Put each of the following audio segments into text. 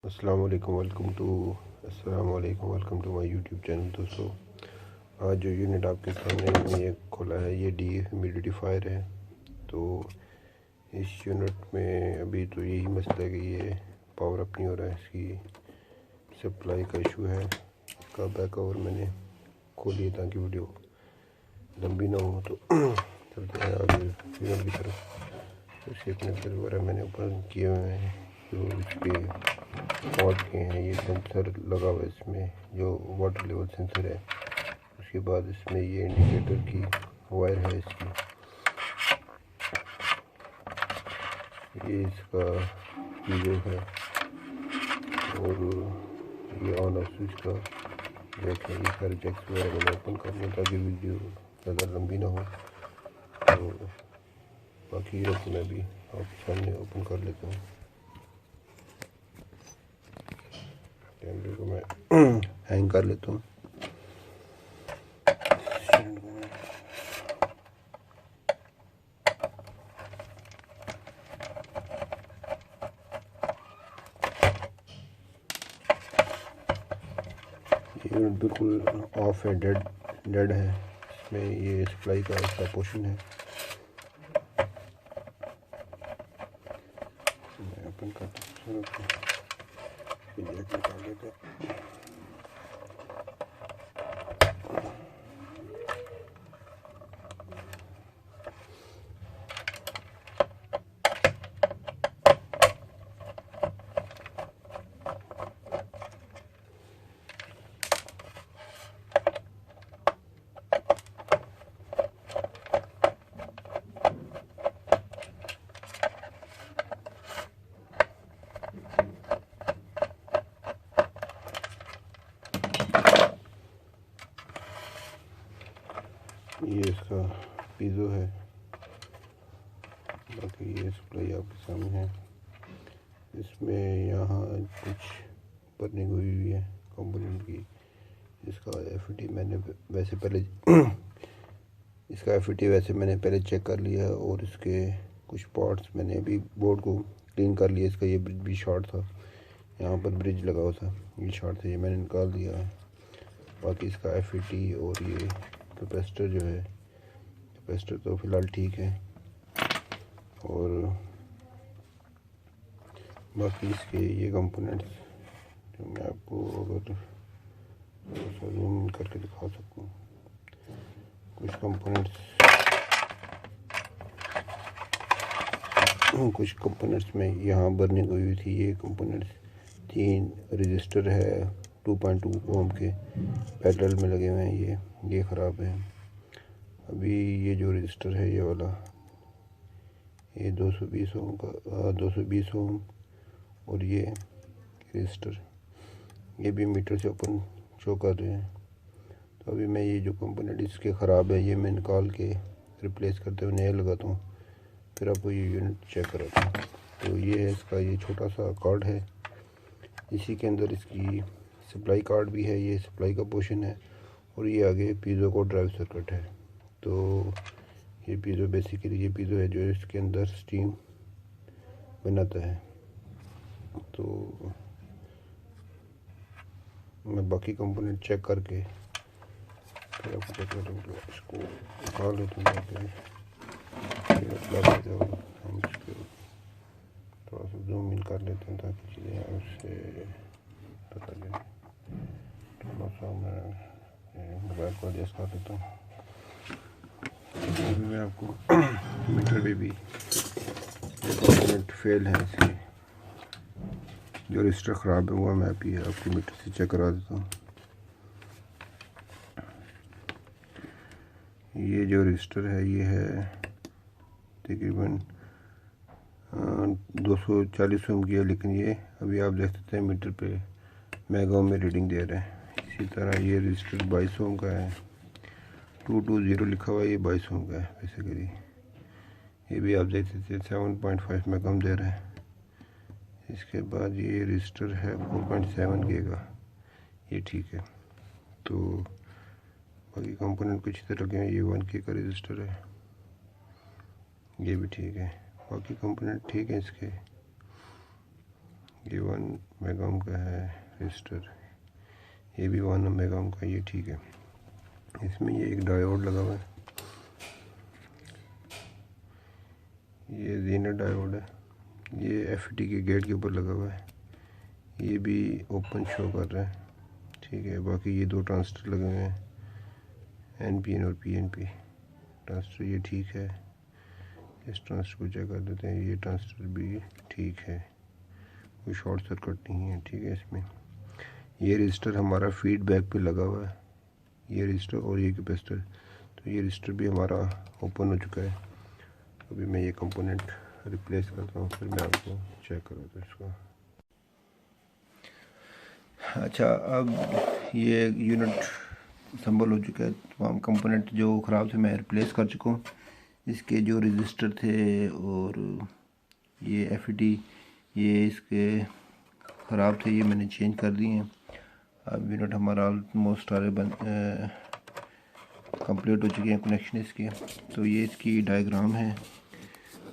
अस्सलाम वालेकुम welcome to my YouTube channel. दोस्तों, आज जो यूनिट आपके सामने में ये खोला है ये dehumidifier है। तो इस यूनिट में अभी तो यही मसला है कि ये पावर अप नहीं हो रहा है, इसकी सप्लाई का इशू है। इसका बैक कवर मैंने खोल लिया ताकि वीडियो लंबी ना हो। तो चलते हैं आगे यूनिट की तरफ। इसके कनेक्टर वगैरह मैंने ओपन किए हुए हैं जो इसके पॉट के हैं। ये सेंसर लगा हुआ है इसमें जो वाटर लेवल सेंसर है। उसके बाद इसमें ये इंडिकेटर की वायर है इसकी। ये इसका पीजो है और ये ऑन ऑफ स्विच का जैक है। ये सारे जैक्स वगैरह मैंने ओपन कर लिया ताकि वीडियो ज़्यादा लंबी ना हो। तो बाकी रखूँ मैं भी आपके सामने ओपन कर लेता हूँ। कैमरे को मैं हैंग कर लेता हूँ। यूनिट बिल्कुल ऑफ है, डेड है। इसमें ये सप्लाई का इसका पोर्शन है। मैं ओपन करता हूँ, निकाल लेते हैं। ये इसका पीजो है। बाकी ये सप्लाई आपके सामने है। इसमें यहाँ कुछ बर्निंग हुई हुई है कंपोनेंट की। इसका एफईटी मैंने वैसे पहले इसका एफईटी वैसे मैंने पहले चेक कर लिया है और इसके कुछ पार्ट्स मैंने अभी बोर्ड को क्लीन कर लिया। इसका ये ब्रिज भी शॉर्ट था, यहाँ पर ब्रिज लगा हुआ था, ये शॉर्ट था, ये मैंने निकाल दिया है। बाकी इसका एफईटी और ये कैपेसिटर जो है, कैपेसिटर तो फ़िलहाल ठीक है। और बाकी इसके ये कंपोनेंट्स जो मैं आपको अगर जूम इन करके दिखा सकूँ, कुछ कंपोनेंट्स में यहाँ बर्निंग हुई थी। ये कंपोनेंट्स 3 रजिस्टर है 2.2 ओम के पैरेलल में लगे हुए हैं। ये ख़राब है। अभी ये जो रजिस्टर है ये वाला, ये 220 ओम का 220 ओम और ये रजिस्टर ये भी मीटर से ओपन शो कर रहे हैं। तो अभी मैं ये जो कंपोनेंट इसके ख़राब है ये मैं निकाल के रिप्लेस करते हुए नया लगाता हूँ, फिर आपको ये यूनिट चेक कराता हूँ। तो ये है इसका ये छोटा सा कार्ड है, इसी के अंदर इसकी सप्लाई कार्ड भी है, ये सप्लाई का पोर्शन है और ये आगे पीजो को ड्राइव सर्किट है। तो ये पीजो बेसिकली ये पीजो है जो इसके अंदर स्टीम बनाता है। तो मैं बाकी कंपोनेंट चेक करके फिर आपको चेक करूँगा, इसको निकाल लेता हूँ। हम इसको थोड़ा सा जूम इन कर लेते हैं ताकि चीज़ें यहाँ से पता चले। थोड़ा सा मैं मोबाइल को एडजस्ट कर देता हूँ। अभी मैं आपको मीटर भी कंपोनेंट फेल है, इसकी जो रजिस्टर ख़राब है हुआ मैं अभी आपको मीटर से चेक करा देता हूँ। ये जो रजिस्टर है ये है तकरीबन 240 ओम की है, लेकिन ये अभी आप देख सकते हैं मीटर पे मेगा ओम में रीडिंग दे रहा है। इसी तरह ये रजिस्टर 22 ओम का है, 220 लिखा हुआ है, ये 22 ओम का है बेसिकली। ये भी आप देख सकते हैं 7.5 मेगा ओम दे रहा है। इसके बाद ये रजिस्टर है 4.7 के का, ये ठीक है। तो बाकी कंपोनेंट कुछ तरह के हैं। ये 1 के का रजिस्टर है, ये भी ठीक है। बाकी कंपोनेंट ठीक है इसके। ये 1 मेगा ओम का है रजिस्टर, ये भी 1 मेगा ओम का, ये ठीक है। इसमें ये एक डायोड लगा हुआ है, ये ज़ीनर डायोड है, ये एफईटी के गेट के ऊपर लगा हुआ है, ये भी ओपन शो कर रहा है, ठीक है। बाकी ये 2 ट्रांजिस्टर लगे हुए हैं, एनपीएन और पीएनपी ट्रांजिस्टर, ये ठीक है। इस ट्रांजिस्टर को चेक कर देते हैं, ये ट्रांजिस्टर भी ठीक है, कोई शॉर्ट सर्किट नहीं है, ठीक है। इसमें ये रजिस्टर हमारा फीडबैक पे लगा हुआ है, ये रजिस्टर और ये कैपेसिटर, तो ये रजिस्टर भी हमारा ओपन हो चुका है। अभी मैं ये कंपोनेंट रिप्लेस करता हूँ, फिर मैं आपको चेक कराता हूँ इसको। अच्छा, अब ये यूनिट असम्बल हो चुका है, तमाम कंपोनेंट जो ख़राब थे मैं रिप्लेस कर चुका हूँ। इसके जो रजिस्टर थे और ये एफईटी ये इसके ख़राब थे, ये मैंने चेंज कर दिए हैं। अब यूनिट हमारा ऑलमोस्ट सारे कंप्लीट हो चुके हैं कनेक्शन इसके। तो ये इसकी डायग्राम है।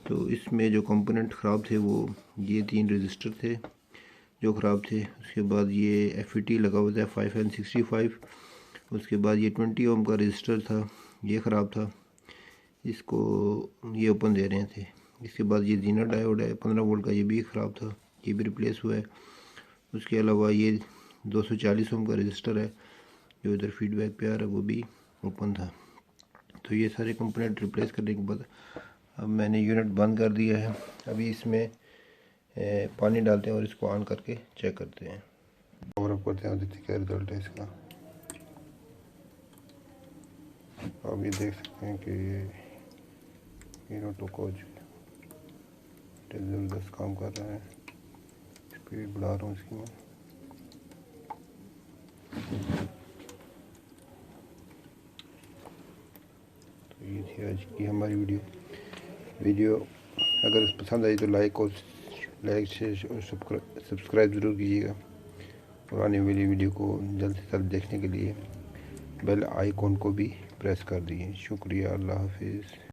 तो इसमें जो कंपोनेंट ख़राब थे वो ये 3 रजिस्टर थे जो ख़राब थे। उसके बाद ये एफईटी लगा हुआ था 5N65। उसके बाद ये 20 ओम का रजिस्टर था, ये ख़राब था, इसको ये ओपन दे रहे थे। इसके बाद ये ज़ीनर डायोड है 15 वोल्ट का, ये भी ख़राब था, ये भी रिप्लेस हुआ है। उसके अलावा ये 240 ओम का रजिस्टर है जो इधर फीडबैक पे आ रहा है, वो भी ओपन था। तो ये सारे कंपोनेंट रिप्लेस करने के बाद अब मैंने यूनिट बंद कर दिया है। अभी इसमें पानी डालते हैं और इसको ऑन करके चेक करते हैं, और अप करते हैं, देखते क्या रिजल्ट है इसका। आप ये देख सकते हैं कि ये यूनिट हो चुका है, ज़बरदस्त काम कर रहा है। स्पीड बढ़ा रहा हूँ इसकी मैं। तो ये थी आज की हमारी वीडियो अगर पसंद आई तो लाइक शेयर और सब्सक्राइब ज़रूर कीजिएगा, और आने वाली वीडियो को जल्द से जल्द देखने के लिए बेल आइकॉन को भी प्रेस कर दीजिए। शुक्रिया, अल्लाह हाफिज़।